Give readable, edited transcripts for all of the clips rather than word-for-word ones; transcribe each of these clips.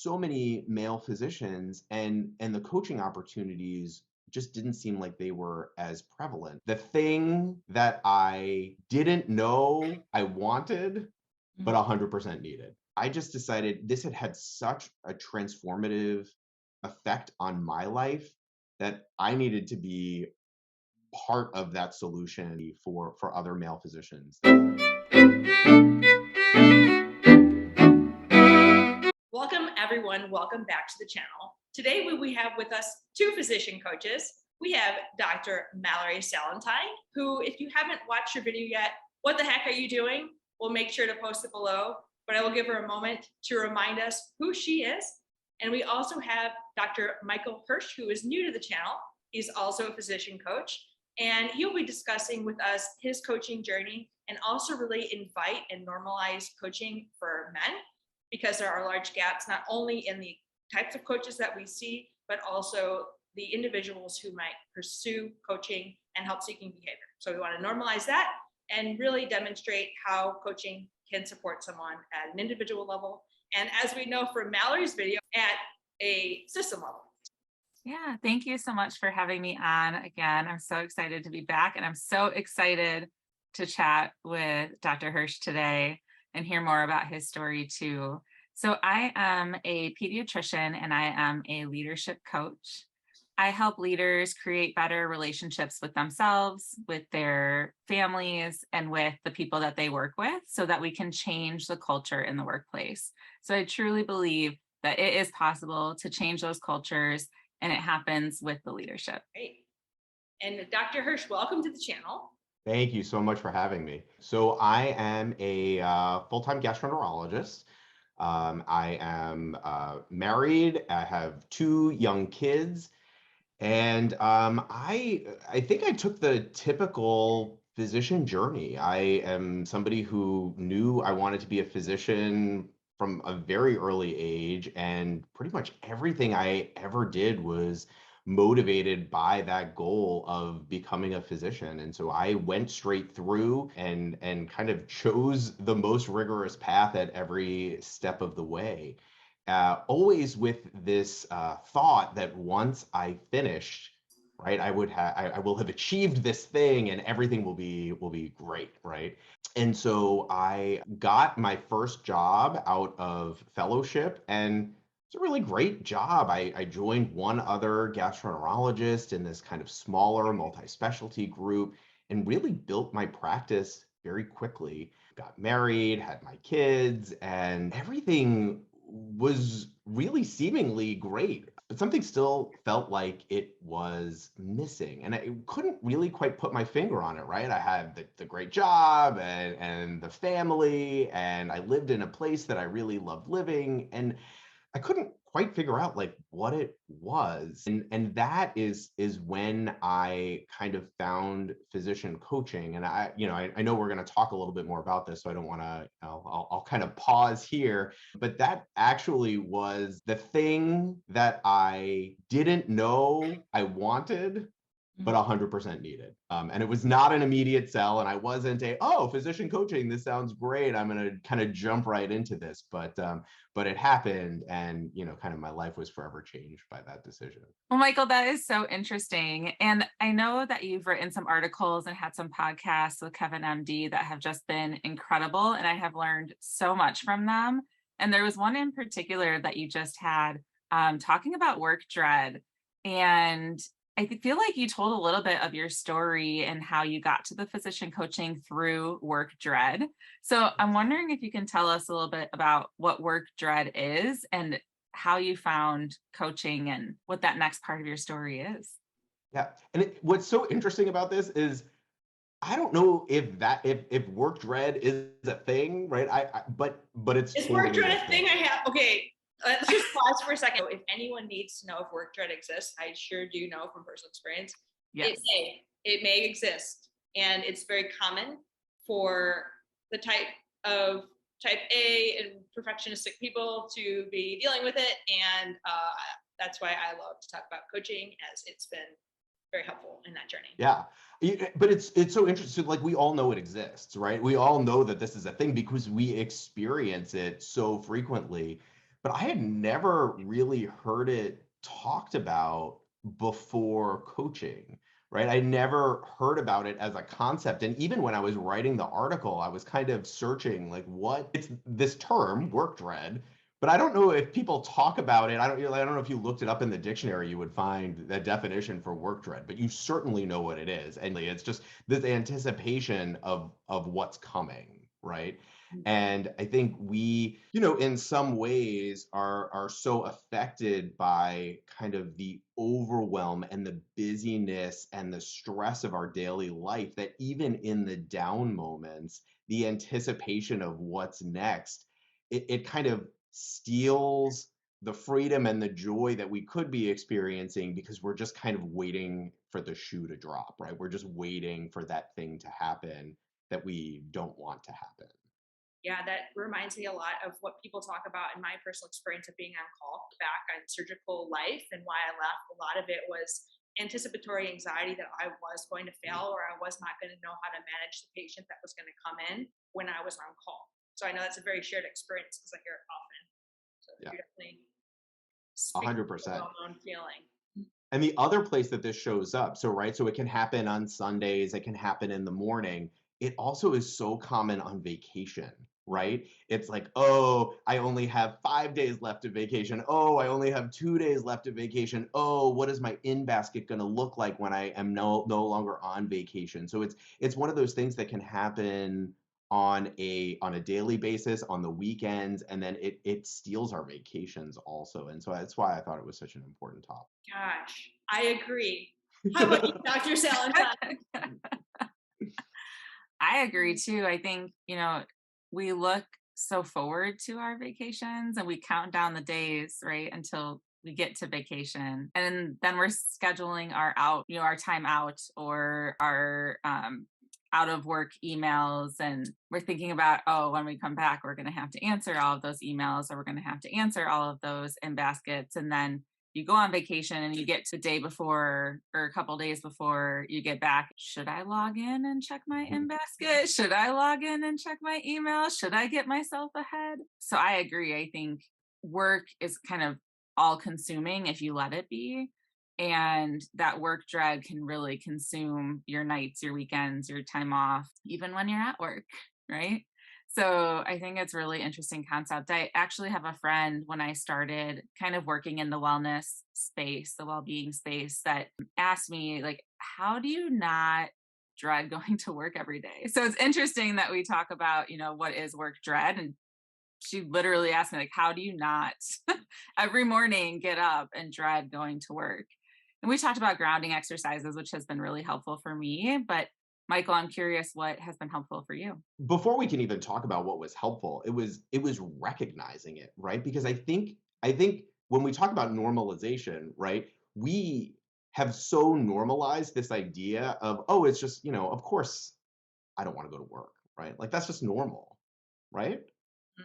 so many male physicians, and the coaching opportunities just didn't seem like they were as prevalent. The thing that I didn't know I wanted, but 100% needed. I just decided this had had such a transformative effect on my life that I needed to be part of that solution for other male physicians. Welcome, everyone. Welcome back to the channel. Today, we have with us two physician coaches. We have Dr. Mallory Salentine, who, if you haven't watched her video yet, what the heck are you doing? We'll make sure to post it below, but I will give her a moment to remind us who she is. And we also have Dr. Michael Hersh, who is new to the channel. He's also a physician coach, and he'll be discussing with us his coaching journey and also really invite and normalize coaching for men, because there are large gaps not only in the types of coaches that we see, but also the individuals who might pursue coaching and help seeking behavior. So we want to normalize that and really demonstrate how coaching can support someone at an individual level. And as we know from Mallory's video, at a system level. Yeah, thank you so much for having me on again. I'm so excited to be back, and I'm so excited to chat with Dr. Hersh today and hear more about his story too. So I am a pediatrician and I am a leadership coach. I help leaders create better relationships with themselves, with their families, and with the people that they work with so that we can change the culture in the workplace. So I truly believe that it is possible to change those cultures, and it happens with the leadership. Great. And Dr. Hersh, welcome to the channel. Thank you so much for having me. So I am a full-time gastroenterologist. I am married. I have two young kids, and I think I took the typical physician journey. I am somebody who knew I wanted to be a physician from a very early age, and pretty much everything I ever did was motivated by that goal of becoming a physician. And so I went straight through and kind of chose the most rigorous path at every step of the way. Always with this thought that once I finished, right, I will have achieved this thing and everything will be great, right? And so I got my first job out of fellowship, and it's a really great job. I joined one other gastroenterologist in this kind of smaller multi-specialty group and really built my practice very quickly. Got married, had my kids, and everything was really seemingly great. But something still felt like it was missing. And I couldn't really quite put my finger on it, right? I had the great job and the family, and I lived in a place that I really loved living. And I couldn't quite figure out like what it was. And that is when I kind of found physician coaching. And I know we're going to talk a little bit more about this, so I don't want to, I'll kind of pause here. But that actually was the thing that I didn't know I wanted, but 100% needed. And it was not an immediate sell. And I wasn't physician coaching, this sounds great, I'm going to kind of jump right into this. But it happened, and, kind of my life was forever changed by that decision. Well, Michael, that is so interesting. And I know that you've written some articles and had some podcasts with Kevin MD that have just been incredible. And I have learned so much from them. And there was one in particular that you just had talking about work dread. And feel like you told a little bit of your story and how you got to the physician coaching through work dread. So I'm wondering if you can tell us a little bit about what work dread is and how you found coaching and what that next part of your story is. Yeah. And what's so interesting about this is I don't know if work dread is a thing, right? But it's Is totally work dread a a thing I have? Okay, let's just pause for a second. If anyone needs to know if work dread exists, I sure do know from personal experience. Yes. It may exist, and it's very common for the type A and perfectionistic people to be dealing with it, and that's why I love to talk about coaching, as it's been very helpful in that journey. Yeah. But it's so interesting. Like, we all know it exists, right? We all know that this is a thing because we experience it so frequently. but I had never really heard it talked about before coaching, right? I never heard about it as a concept. And even when I was writing the article, I was kind of searching like what it's this term, work dread, but I don't know if people talk about it. I don't know if you looked it up in the dictionary, you would find the definition for work dread, but you certainly know what it is. And it's just this anticipation of what's coming, right? And I think we, in some ways are so affected by kind of the overwhelm and the busyness and the stress of our daily life that even in the down moments, the anticipation of what's next, it kind of steals the freedom and the joy that we could be experiencing because we're just kind of waiting for the shoe to drop, right? We're just waiting for that thing to happen that we don't want to happen. Yeah, that reminds me a lot of what people talk about in my personal experience of being on call back on surgical life, and why I left. A lot of it was anticipatory anxiety that I was going to fail, or I was not going to know how to manage the patient that was going to come in when I was on call. So I know that's a very shared experience because I hear it often. So Yeah, you're definitely a speaking hundred to a percent. well-known feeling. And the other place that this shows up, so right, so it can happen on Sundays, it can happen in the morning. It also is so common on vacation, right? It's like, oh, I only have 5 days left of vacation. Oh, I only have 2 days left of vacation. Oh, what is my in basket going to look like when I am no longer on vacation? So it's one of those things that can happen on a daily basis, on the weekends, and then it steals our vacations also. And so that's why I thought it was such an important topic. Gosh, I agree. How about you, Dr. Salentine? I agree too. I think, we look so forward to our vacations and we count down the days, right, until we get to vacation. And then we're scheduling our time out or our out of work emails. And we're thinking about, oh, when we come back, we're going to have to answer all of those emails or we're going to have to answer all of those in baskets. And then you go on vacation and you get to the day before or a couple days before you get back. Should I log in and check my in basket? Should I log in and check my email? Should I get myself ahead? So I agree. I think work is kind of all consuming if you let it be. And that work dread can really consume your nights, your weekends, your time off, even when you're at work, right? So I think it's a really interesting concept. I actually have a friend when I started kind of working in the wellness space, the well-being space, that asked me, like, how do you not dread going to work every day? So it's interesting that we talk about, what is work dread? And she literally asked me, like, how do you not every morning get up and dread going to work? And we talked about grounding exercises, which has been really helpful for me. But Michael, I'm curious what has been helpful for you. Before we can even talk about what was helpful, it was recognizing it, right? Because I think when we talk about normalization, right, we have so normalized this idea of, oh, it's just, of course I don't want to go to work, right? Like that's just normal, right?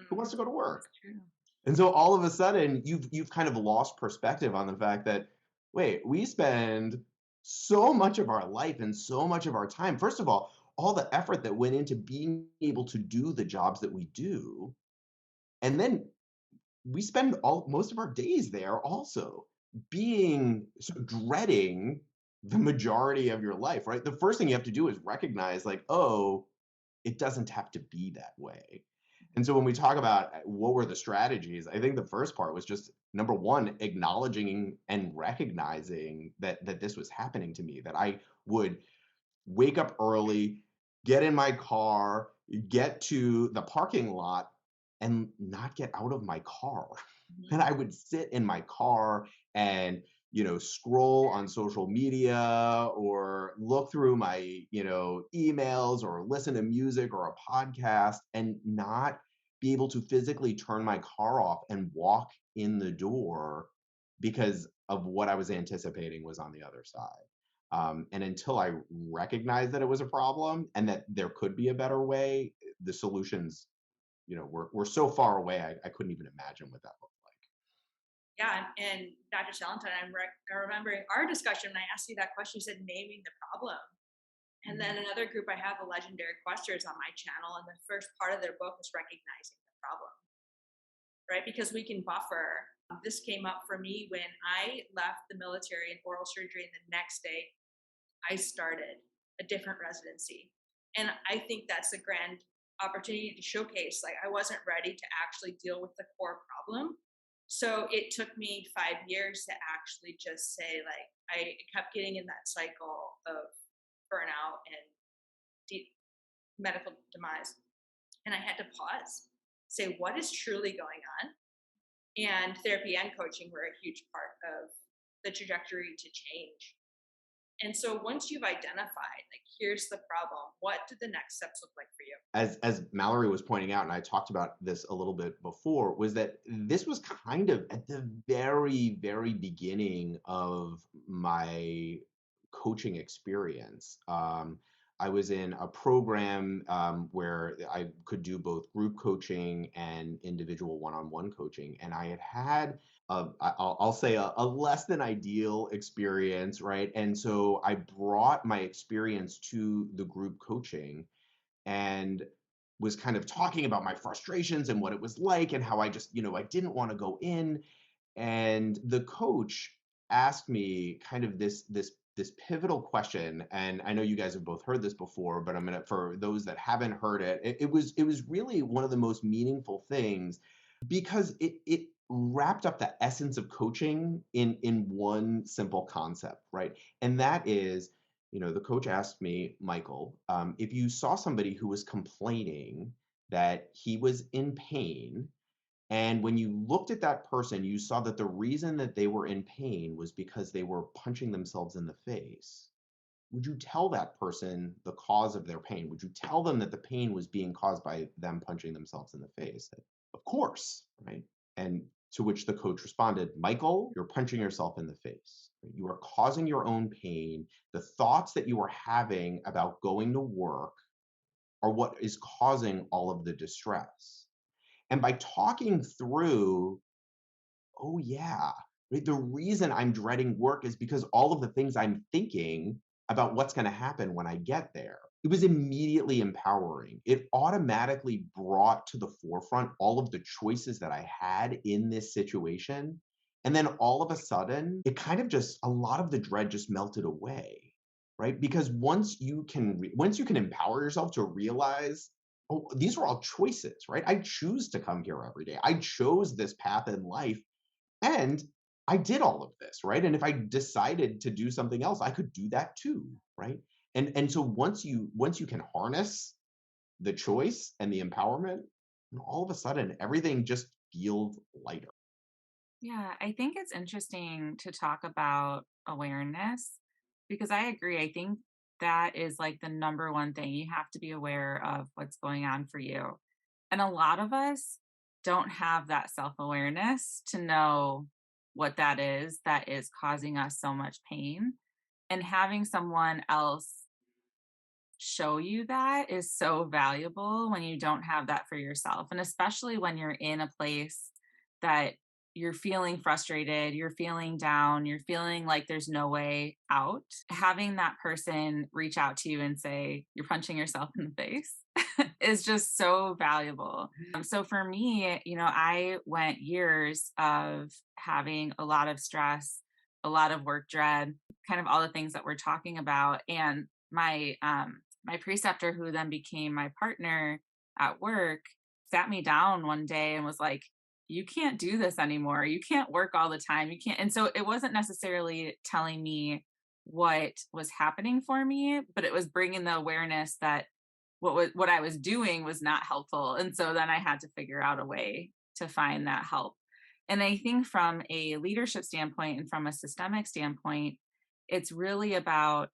Who wants to go to work? That's true. And so all of a sudden you've kind of lost perspective on the fact that, wait, we spend so much of our life and so much of our time, first of all the effort that went into being able to do the jobs that we do, and then we spend all most of our days there also being sort of dreading the majority of your life, right? The first thing you have to do is recognize like, oh, it doesn't have to be that way. And so when we talk about what were the strategies, I think the first part was just number one, acknowledging and recognizing that this was happening to me, that I would wake up early, get in my car, get to the parking lot, and not get out of my car. And I would sit in my car and scroll on social media or look through my emails or listen to music or a podcast and not be able to physically turn my car off and walk in the door because of what I was anticipating was on the other side. And until I recognized that it was a problem and that there could be a better way, the solutions, were so far away, I couldn't even imagine what that looked like. Yeah, and Dr. Salentine, I'm remembering our discussion. When I asked you that question, you said naming the problem. And then another group I have, the Legendary Questers, on my channel, and the first part of their book was recognizing the problem. right? Because we can buffer. This came up for me when I left the military in oral surgery, and the next day I started a different residency. And I think that's a grand opportunity to showcase, like, I wasn't ready to actually deal with the core problem. So it took me 5 years to actually just say, like, I kept getting in that cycle of burnout and deep medical demise. And I had to pause, say, what is truly going on? And therapy and coaching were a huge part of the trajectory to change. And so once you've identified, like, here's the problem, what do the next steps look like for you? As Mallory was pointing out, and I talked about this a little bit before, was that this was kind of at the very, very beginning of my coaching experience. I was in a program where I could do both group coaching and individual one-on-one coaching, and I had I'll say a less than ideal experience, right? And so I brought my experience to the group coaching and was kind of talking about my frustrations and what it was like and how I just, I didn't want to go in. And the coach asked me kind of this pivotal question. And I know you guys have both heard this before, but I'm gonna, for those that haven't heard it, it was really one of the most meaningful things because it wrapped up the essence of coaching in one simple concept, right? And that is, the coach asked me, Michael, if you saw somebody who was complaining that he was in pain, and when you looked at that person, you saw that the reason that they were in pain was because they were punching themselves in the face. Would you tell that person the cause of their pain? Would you tell them that the pain was being caused by them punching themselves in the face? Of course, right? And to which the coach responded, Michael, you're punching yourself in the face. You are causing your own pain. The thoughts that you are having about going to work are what is causing all of the distress. And by talking through, oh yeah, right, the reason I'm dreading work is because all of the things I'm thinking about what's going to happen when I get there. It was immediately empowering. It automatically brought to the forefront all of the choices that I had in this situation. And then all of a sudden, it kind of just, a lot of the dread just melted away, right? Because once you can empower yourself to realize, oh, these are all choices, right? I choose to come here every day. I chose this path in life, and I did all of this, right? And if I decided to do something else, I could do that too, right? And so once you can harness the choice and the empowerment, all of a sudden everything just feels lighter. Yeah, I think it's interesting to talk about awareness because I agree. I think that is like the number one thing. You have to be aware of what's going on for you. And a lot of us don't have that self awareness to know what that is causing us so much pain. And having someone else show you that is so valuable when you don't have that for yourself. And especially when you're in a place that you're feeling frustrated, you're feeling down, you're feeling like there's no way out. Having that person reach out to you and say, you're punching yourself in the face is just so valuable. So for me, I went years of having a lot of stress, a lot of work dread, kind of all the things that we're talking about. And my preceptor, who then became my partner at work, sat me down one day and was like, you can't do this anymore. You can't work all the time. You can't. And so it wasn't necessarily telling me what was happening for me, but it was bringing the awareness that what I was doing was not helpful. And so then I had to figure out a way to find that help. And I think from a leadership standpoint and from a systemic standpoint, it's really about,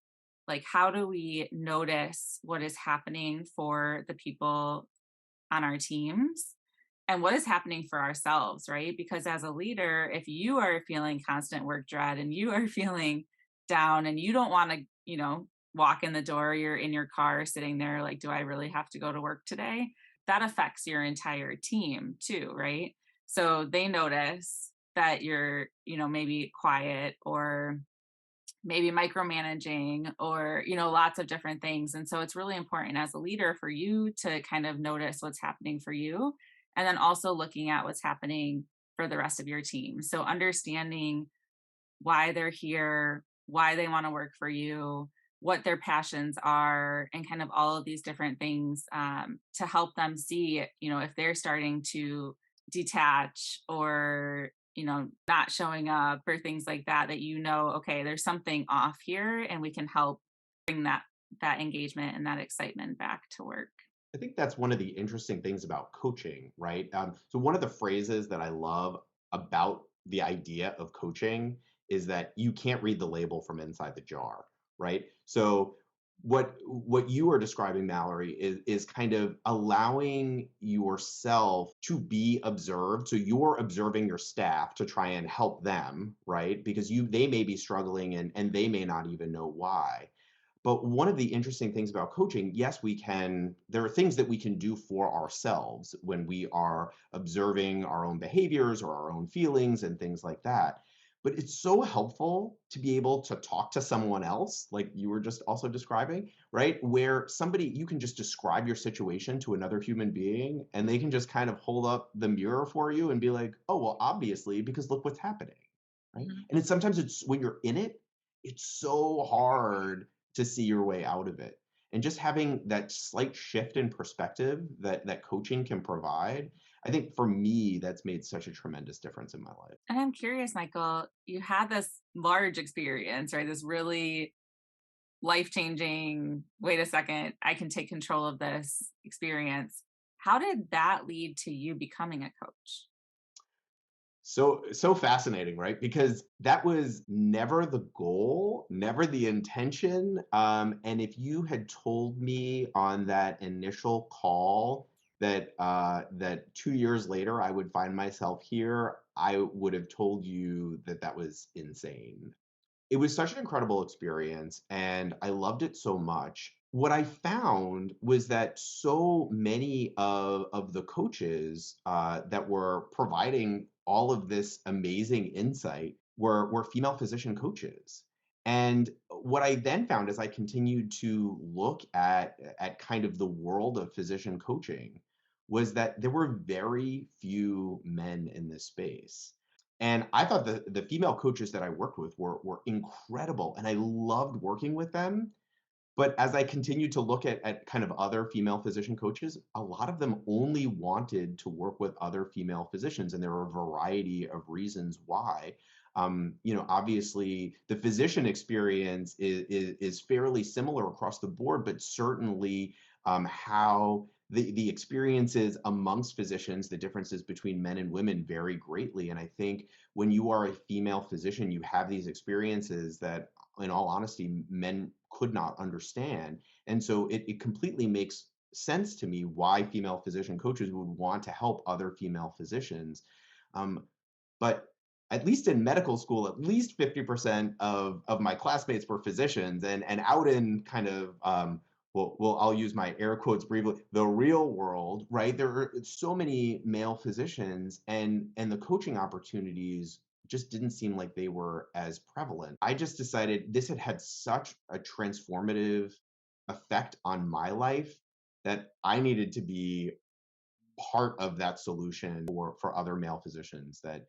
like, how do we notice what is happening for the people on our teams and what is happening for ourselves, right? Because as a leader, if you are feeling constant work dread and you are feeling down and you don't want to, walk in the door, you're in your car sitting there like, do I really have to go to work today? That affects your entire team too, right? So they notice that you're, maybe quiet or maybe micromanaging or, lots of different things. And so it's really important as a leader for you to kind of notice what's happening for you and then also looking at what's happening for the rest of your team. So understanding why they're here, why they want to work for you, what their passions are, and kind of all of these different things to help them see, if they're starting to detach or, not showing up or things like that, okay, there's something off here and we can help bring that engagement and that excitement back to work. I think that's one of the interesting things about coaching, right? So one of the phrases that I love about the idea of coaching is that you can't read the label from inside the jar, right? So what you are describing, Mallory, is kind of allowing yourself to be observed. So you're observing your staff to try and help them, right? Because they may be struggling and they may not even know why. But one of the interesting things about coaching, yes, there are things that we can do for ourselves when we are observing our own behaviors or our own feelings and things like that. But it's so helpful to be able to talk to someone else, like you were just also describing, right? Where you can just describe your situation to another human being and they can just kind of hold up the mirror for you and be like, oh, well, obviously, because look what's happening, right? Mhm. And sometimes when you're in it, it's so hard to see your way out of it. And just having that slight shift in perspective that coaching can provide, I think for me, that's made such a tremendous difference in my life. And I'm curious, Michael, you had this large experience, right? This really life changing, wait a second, I can take control of this experience. How did that lead to you becoming a coach? So fascinating, right? Because that was never the goal, never the intention. And if you had told me on that initial call that 2 years later I would find myself here, I would have told you that was insane. It was such an incredible experience, and I loved it so much. What I found was that so many of the coaches that were providing all of this amazing insight were female physician coaches. And what I then found as I continued to look at kind of the world of physician coaching was that there were very few men in this space. And I thought the female coaches that I worked with were incredible, and I loved working with them. But as I continued to look at kind of other female physician coaches, a lot of them only wanted to work with other female physicians, and there were a variety of reasons why. Obviously, the physician experience is fairly similar across the board, but certainly how the experiences amongst physicians, the differences between men and women vary greatly. And I think when you are a female physician, you have these experiences that, in all honesty, men could not understand. And so it completely makes sense to me why female physician coaches would want to help other female physicians. Um, but at least in medical school, at least 50% of my classmates were physicians, and out in kind of well, I'll use my air quotes briefly, the real world, right? There are so many male physicians, and the coaching opportunities just didn't seem like they were as prevalent. I just decided this had such a transformative effect on my life that I needed to be part of that solution for other male physicians that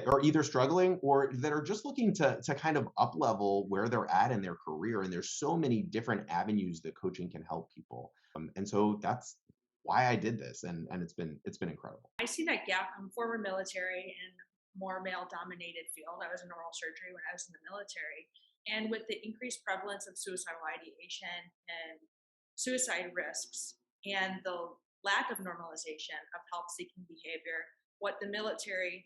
are either struggling or that are just looking to kind of up level where they're at in their career. And there's so many different avenues that coaching can help people. And so that's why I did this, and it's been incredible. I see that gap. I'm former military and more male dominated field. I was in oral surgery when I was in the military. And with the increased prevalence of suicidal ideation and suicide risks and the lack of normalization of help seeking behavior, what the military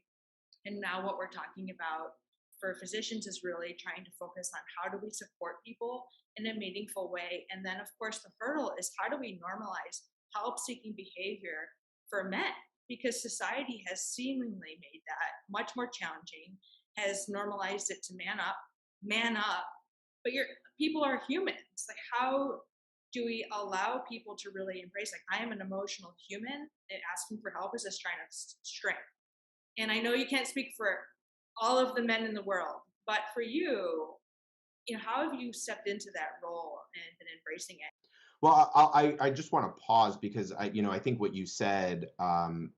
and now what we're talking about for physicians is really trying to focus on how do we support people in a meaningful way. And then, of course, the hurdle is how do we normalize help seeking behavior for men? Because society has seemingly made that much more challenging, has normalized it to man up. But people are humans. Like, how do we allow people to really embrace, like, I am an emotional human and asking for help is a sign of strength. And I know you can't speak for all of the men in the world, but for you, how have you stepped into that role and been embracing it? Well, I just want to pause because I think what you said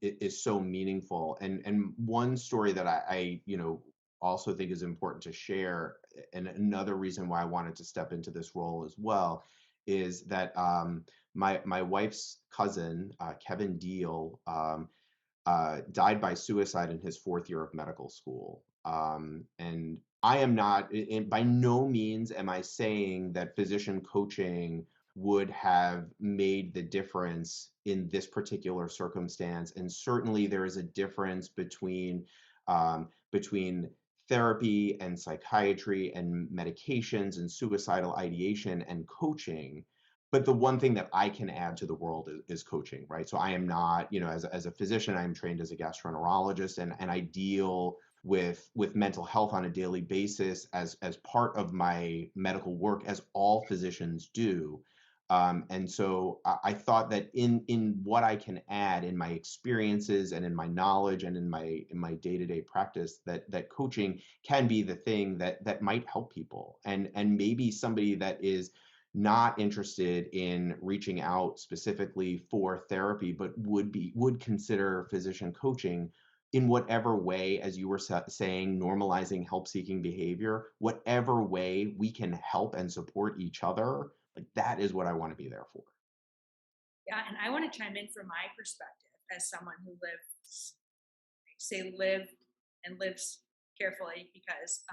is so meaningful. And one story that I also think is important to share, and another reason why I wanted to step into this role as well, is that my wife's cousin, Kevin Deal, died by suicide in his fourth year of medical school. And I am not, by no means am I saying that physician coaching would have made the difference in this particular circumstance. And certainly there is a difference between therapy and psychiatry and medications and suicidal ideation and coaching. But the one thing that I can add to the world is coaching, right? So I am not, as a physician, I'm trained as a gastroenterologist, and I deal with mental health on a daily basis as part of my medical work, as all physicians do. And so I thought that in what I can add in my experiences and in my knowledge and in my day-to-day practice, that coaching can be the thing that might help people, and maybe somebody that is not interested in reaching out specifically for therapy, but would consider physician coaching in whatever way, as you were saying, normalizing help-seeking behavior, whatever way we can help and support each other, like that is what I want to be there for. Yeah, and I want to chime in from my perspective as someone who lived and lives carefully, because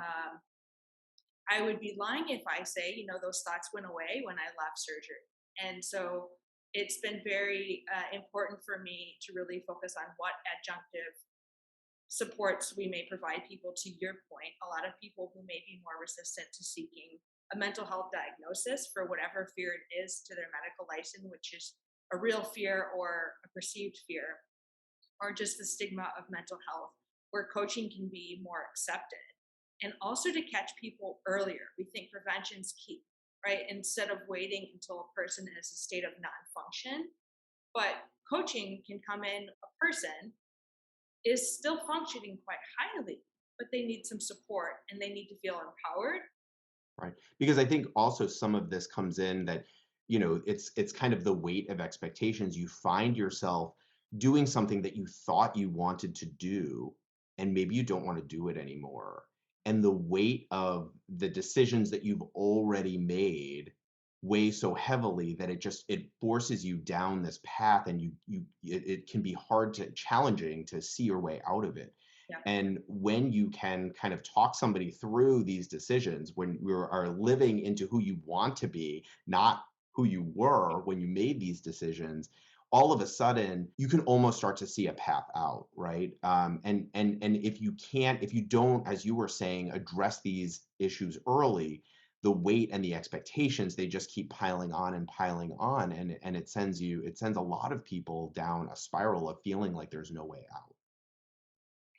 I would be lying if I say, those thoughts went away when I left surgery. And so it's been very important for me to really focus on what adjunctive supports we may provide people. To your point, a lot of people who may be more resistant to seeking a mental health diagnosis for whatever fear it is to their medical license, which is a real fear or a perceived fear, or just the stigma of mental health, where coaching can be more accepted. And also to catch people earlier. We think prevention's key, right? Instead of waiting until a person is a state of non-function. But coaching can come in, a person is still functioning quite highly, but they need some support and they need to feel empowered. Right. Because I think also some of this comes in that, it's kind of the weight of expectations. You find yourself doing something that you thought you wanted to do, and maybe you don't want to do it anymore. And the weight of the decisions that you've already made weigh so heavily that it forces you down this path, and it can be hard to challenging to see your way out of it. Yeah. And when you can kind of talk somebody through these decisions, when you are living into who you want to be, not who you were when you made these decisions, all of a sudden you can almost start to see a path out, right? And if you don't, as you were saying, address these issues early, the weight and the expectations, they just keep piling on and piling on, and it sends a lot of people down a spiral of feeling like there's no way out.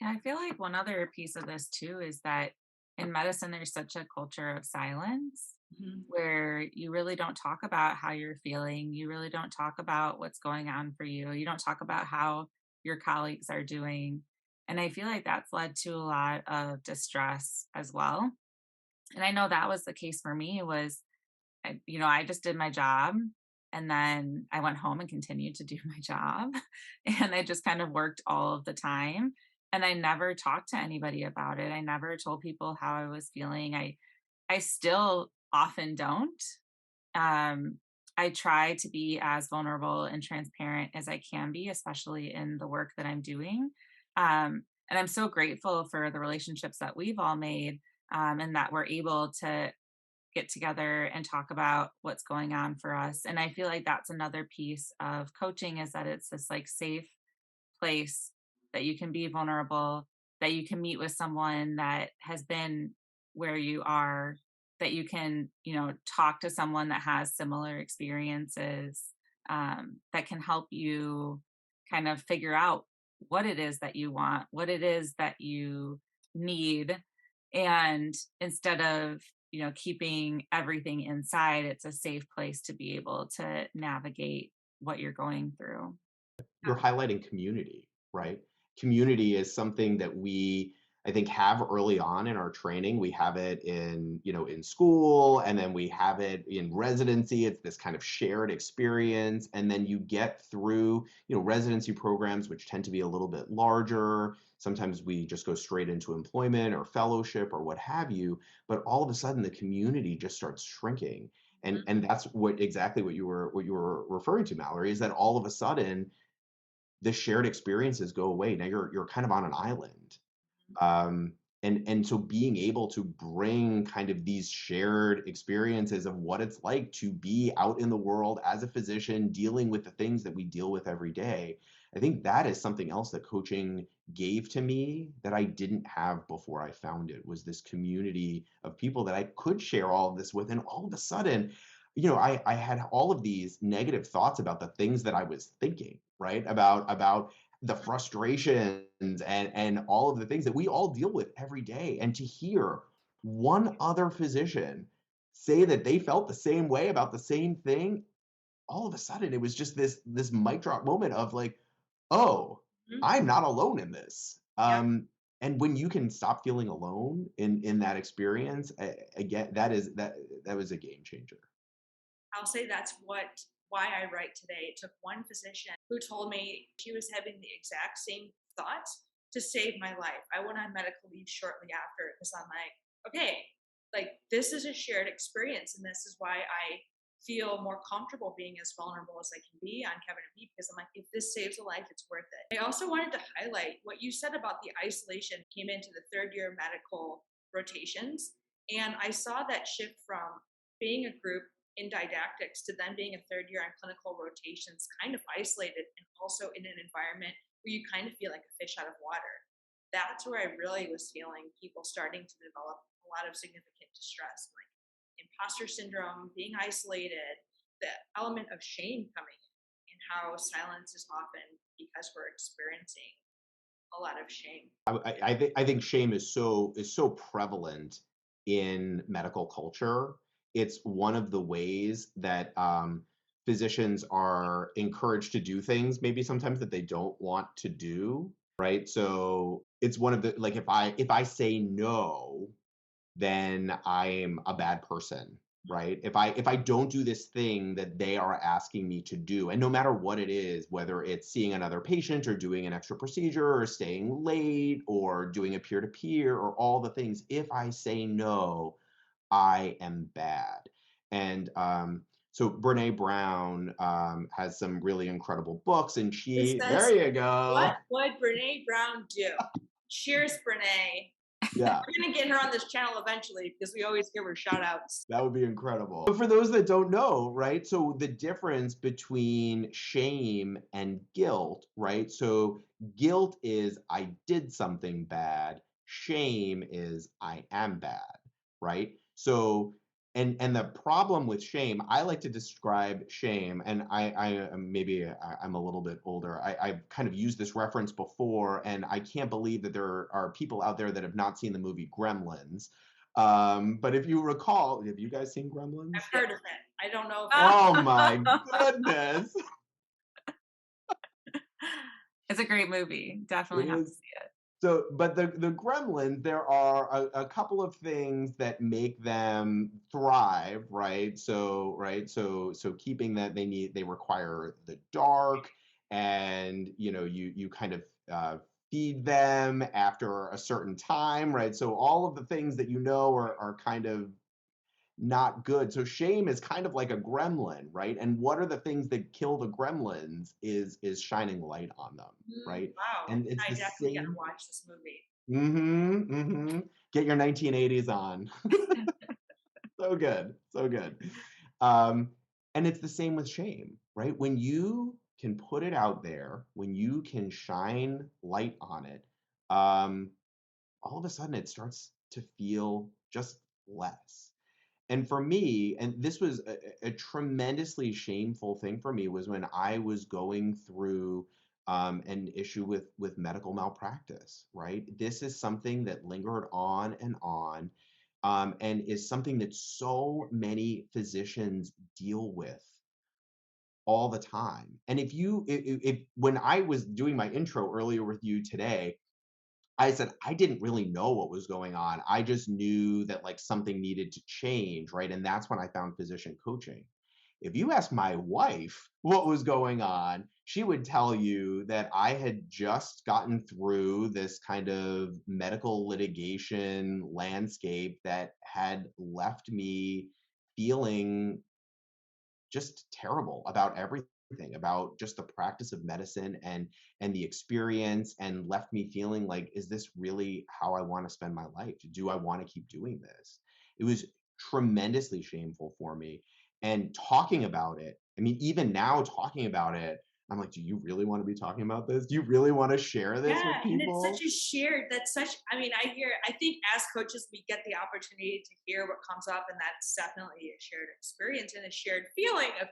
And I feel like one other piece of this too is that in medicine, there's such a culture of silence Mhm. where you really don't talk about how you're feeling. You really don't talk about what's going on for you. You don't talk about how your colleagues are doing. And I feel like that's led to a lot of distress as well. And I know that was the case for me was, I just did my job and then I went home and continued to do my job. And I just kind of worked all of the time. And I never talked to anybody about it. I never told people how I was feeling. I still often don't. Um, I try to be as vulnerable and transparent as I can be, especially in the work that I'm doing. And I'm so grateful for the relationships that we've all made, and that we're able to get together and talk about what's going on for us. And I feel like that's another piece of coaching is that it's this like safe place that you can be vulnerable, that you can meet with someone that has been where you are, that you can, talk to someone that has similar experiences, that can help you kind of figure out what it is that you want, what it is that you need. And instead of, keeping everything inside, it's a safe place to be able to navigate what you're going through. You're highlighting community, right? Community is something that I think have early on in our training. We have it in, in school, and then we have it in residency. It's this kind of shared experience. And then you get through, residency programs, which tend to be a little bit larger. Sometimes we just go straight into employment or fellowship or what have you. But all of a sudden the community just starts shrinking. And that's exactly what you were referring to, Mallory, is that all of a sudden the shared experiences go away. Now you're kind of on an island. um, and so being able to bring kind of these shared experiences of what it's like to be out in the world as a physician dealing with the things that we deal with every day, I think that is something else that coaching gave to me that I didn't have before I found it, was this community of people that I could share all of this with. And all of a sudden, I had all of these negative thoughts about the things that I was thinking, right? About the frustrations and all of the things that we all deal with every day. And to hear one other physician say that they felt the same way about the same thing, all of a sudden it was just this mic drop moment of like, oh, Mhm. I'm not alone in this. Yep. And when you can stop feeling alone in that experience, again, that was a game changer. I'll say that's why I write today. It took one physician who told me she was having the exact same thoughts to save my life. I went on medical leave shortly after because I'm like, okay, like this is a shared experience, and this is why I feel more comfortable being as vulnerable as I can be on Kevin and Pete, because I'm like, if this saves a life, it's worth it. I also wanted to highlight what you said about the isolation. Came into the third year medical rotations, and I saw that shift from being a group in didactics to then being a third year on clinical rotations, kind of isolated and also in an environment where you kind of feel like a fish out of water. That's where I really was feeling people starting to develop a lot of significant distress, like imposter syndrome, being isolated, the element of shame coming in, and how silence is often because we're experiencing a lot of shame. I think shame is so prevalent in medical culture. It's one of the ways that physicians are encouraged to do things maybe sometimes that they don't want to do, right? So it's one of the, like, if I say no, then I'm a bad person, right? If I don't do this thing that they are asking me to do, and no matter what it is, whether it's seeing another patient or doing an extra procedure or staying late or doing a peer-to-peer or all the things, if I say no, I am bad. And so Brene Brown has some really incredible books, and It there says, you what go. would Brene Brown do? Cheers, Brene. Yeah. We're gonna get her on this channel eventually because we always give her shout outs. That would be incredible. But for those that don't know, right? So the difference between shame and guilt, right? So guilt is I did something bad. Shame is I am bad, right? So and the problem with shame, I like to describe shame, and I'm a little bit older. I've kind of used this reference before, and I can't believe that there are people out there that have not seen the movie Gremlins. But if you recall, have you guys seen I've Gremlins? heard of it. I don't know if Oh my goodness. It's a great movie. It Definitely have to is. see it. So, but the Gremlins, there are a couple of things that make them thrive, right? So keeping that they require the dark, and you kind of feed them after a certain time, right? So all of the things that are kind of not good. So shame is kind of like a gremlin, right? And what are the things that kill the gremlins is shining light on them, right? wow. And it's I the definitely gotta same. watch this movie. Get your 1980s on. So good, so good. Um, and it's the same with shame, right? When you can put it out there, when you can shine light on it, um, all of a sudden it starts to feel just less. And for me, and this was a tremendously shameful thing for me, was when I was going through an issue with medical malpractice, right? This is something that lingered on and on, and is something that so many physicians deal with all the time. And if when I was doing my intro earlier with you today, I said, I didn't really know what was going on. I just knew that like something needed to change, right? And that's when I found physician coaching. If you ask my wife what was going on, she would tell you that I had just gotten through this kind of medical litigation landscape that had left me feeling just terrible about everything, about just the practice of medicine and the experience, and left me feeling like, is this really how I want to spend my life? Do I want to keep doing this? It was tremendously shameful for me. And talking about it, I mean, even now talking about it, I'm like, do you really want to be talking about this? Do you really want to share this with Yeah, and it's such people? a shared, that's such, I mean, I think as coaches, we get the opportunity to hear what comes up, and that's definitely a shared experience and a shared feeling of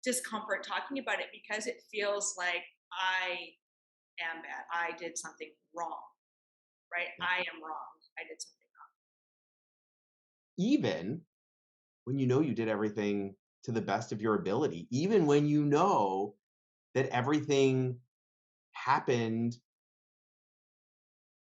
discomfort talking about it, because it feels like I am bad. I did something wrong, right? Yeah. I am wrong. I did something Even when you know you did everything to the best of your ability, even when you know that everything happened,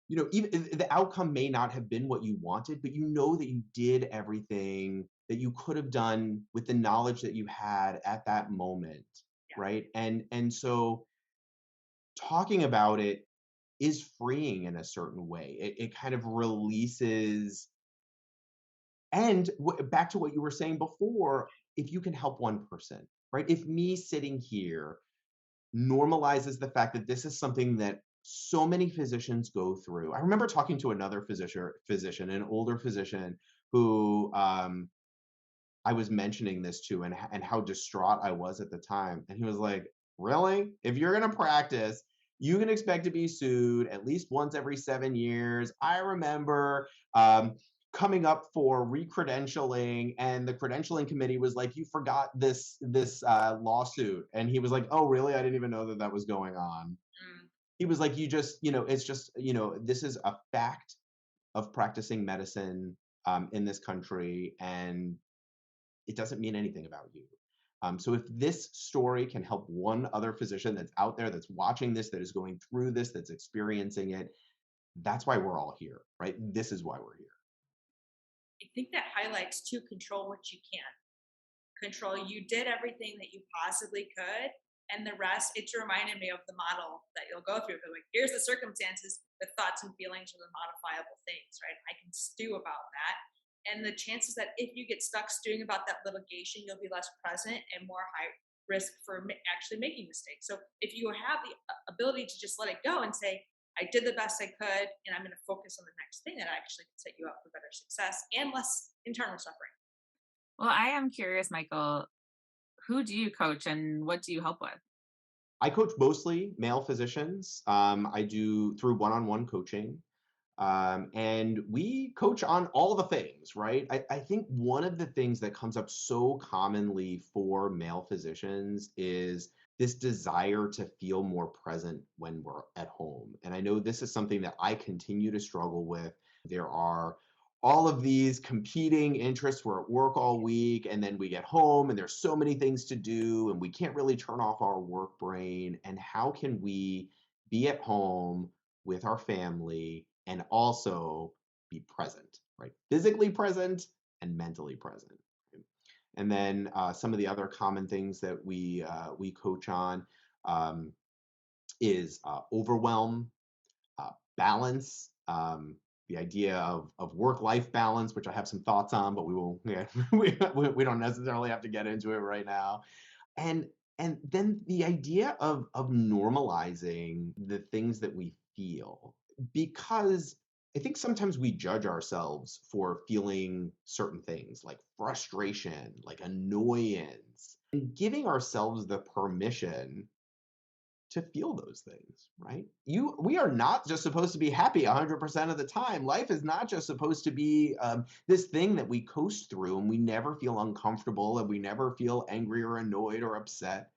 even the outcome may not have been what you wanted, but you know that you did everything that you could have done with the knowledge that you had at that moment, wrong. right? And so talking about it is freeing in a certain way. It kind of releases, and back to what you were saying before, if you can help one person, right? If me sitting here normalizes the fact that this is something that so many physicians go through. I remember talking to another physician, an older physician who I was mentioning this to, and how distraught I was at the time. And he was like, "Really? If you're going to practice, you can expect to be sued at least once every 7 years." I remember coming up for recredentialing, and the credentialing committee was like, "You forgot this lawsuit," and he was like, "Oh, really? I didn't even know that that was going on." Mm. He was like, "You just, it's just, this is a fact of practicing medicine in this country, and it doesn't mean anything about you." So if this story can help one other physician that's out there, that's watching this, that is going through this, that's experiencing it, that's why we're all here, right? This is why we're here. I think that highlights to control what you can control. You did everything that you possibly could, and the rest, it's reminded me of the model that you'll go through. But like, here's the circumstances, the thoughts and feelings are the modifiable things, right? I can stew about that. And the chances that if you get stuck stewing about that litigation, you'll be less present and more high risk for actually making mistakes. So if you have the ability to just let it go and say, I did the best I could, and I'm going to focus on the next thing, that actually can set you up for better success and less internal suffering. Well, I am curious, Michael, who do you coach and what do you help with? I coach mostly male physicians. I do through one-on-one coaching. And we coach on all the things, right? I think one of the things that comes up so commonly for male physicians is this desire to feel more present when we're at home. And I know this is something that I continue to struggle with. There are all of these competing interests. We're at work all week, and then we get home, and there's so many things to do, and we can't really turn off our work brain. And how can we be at home with our family and also be present, right? Physically present and mentally present. Right? And then some of the other common things that we coach on um, is overwhelm, balance, the idea of work-life balance, which I have some thoughts on, but we will we don't necessarily have to get into it right now. And and then the idea of normalizing the things that we feel, because I think sometimes we judge ourselves for feeling certain things like frustration, like annoyance, and giving ourselves the permission to feel those things, right? We are not just supposed to be happy 100% of the time. Life is not just supposed to be this thing that we coast through and we never feel uncomfortable and we never feel angry or annoyed or upset.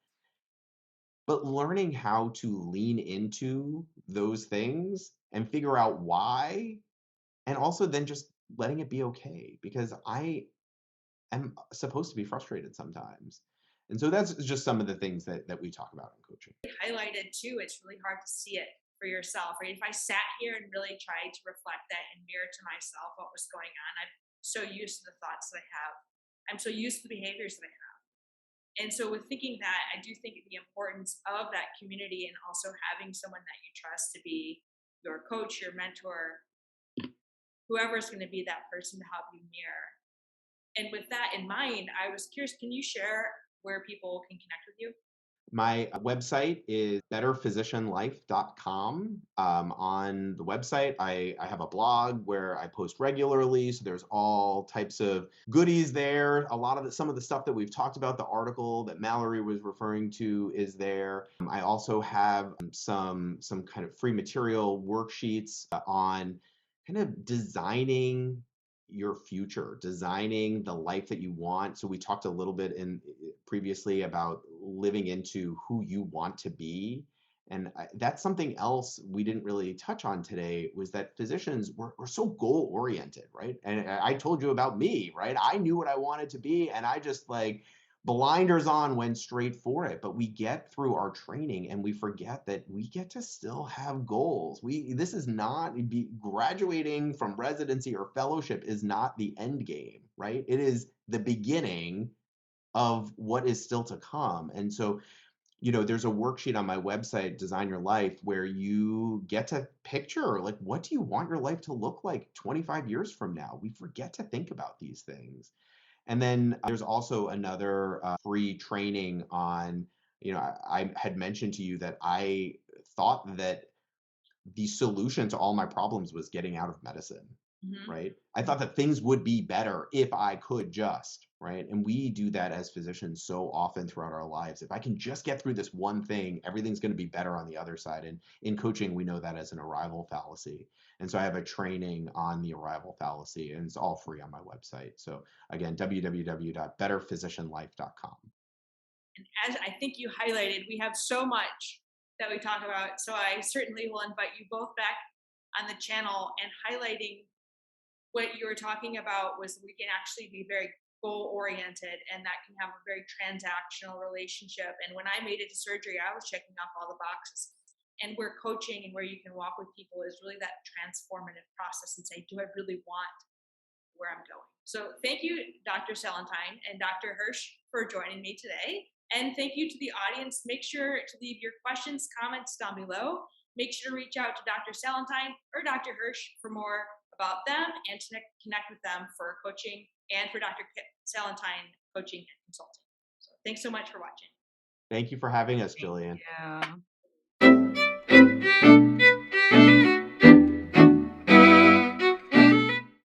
But learning how to lean into those things and figure out why, and also then just letting it be okay, because I am supposed to be frustrated sometimes. And so that's just some of the things that we talk about in coaching. Highlighted too, it's really hard to see it for yourself, right? If I sat here and really tried to reflect that and mirror to myself what was going on, I'm so used to the thoughts that I have. I'm so used to the behaviors that I have. And so with thinking that, I do think the importance of that community and also having someone that you trust to be your coach, your mentor, whoever is going to be that person to help you mirror. And with that in mind, I was curious, can you share where people can connect with you? My website is betterphysicianlife.com. On the website, I have a blog where I post regularly. So there's all types of goodies there. Some of the stuff that we've talked about, the article that Mallory was referring to is there. I also have some kind of free material worksheets on kind of designing your future, designing the life that you want. So we talked a little bit in previously about living into who you want to be. And that's something else we didn't really touch on today, was that physicians were so goal oriented, right? And I told you about me, right? I knew what I wanted to be, and I just like blinders on, went straight for it. But we get through our training and we forget that we get to still have goals. This is not graduating from residency or fellowship is not the end game, right? It is the beginning of what is still to come. And so, there's a worksheet on my website, Design Your Life, where you get to picture, like, what do you want your life to look like 25 years from now? We forget to think about these things. And then there's also another free training on, I had mentioned to you that I thought that the solution to all my problems was getting out of medicine, Mm-hmm. right? I thought that things would be better if I could just, right? And we do that as physicians so often throughout our lives. If I can just get through this one thing, everything's going to be better on the other side. And in coaching, we know that as an arrival fallacy. And so I have a training on the arrival fallacy, and it's all free on my website. So again, www.betterphysicianlife.com. And as I think you highlighted, we have so much that we talk about. So I certainly will invite you both back on the channel, and highlighting what you were talking about was we can actually be very goal oriented, and that can have a very transactional relationship. And when I made it to surgery, I was checking off all the boxes. And where coaching and where you can walk with people is really that transformative process and say, do I really want where I'm going? So thank you, Dr. Salentine and Dr. Hersh, for joining me today. And thank you to the audience. Make sure to leave your questions, comments down below. Make sure to reach out to Dr. Salentine or Dr. Hersh for more about them and to connect with them for coaching, and for Dr. Salentine coaching and consulting. So thanks so much for watching. Thank you for having us, Thank Jillian. you.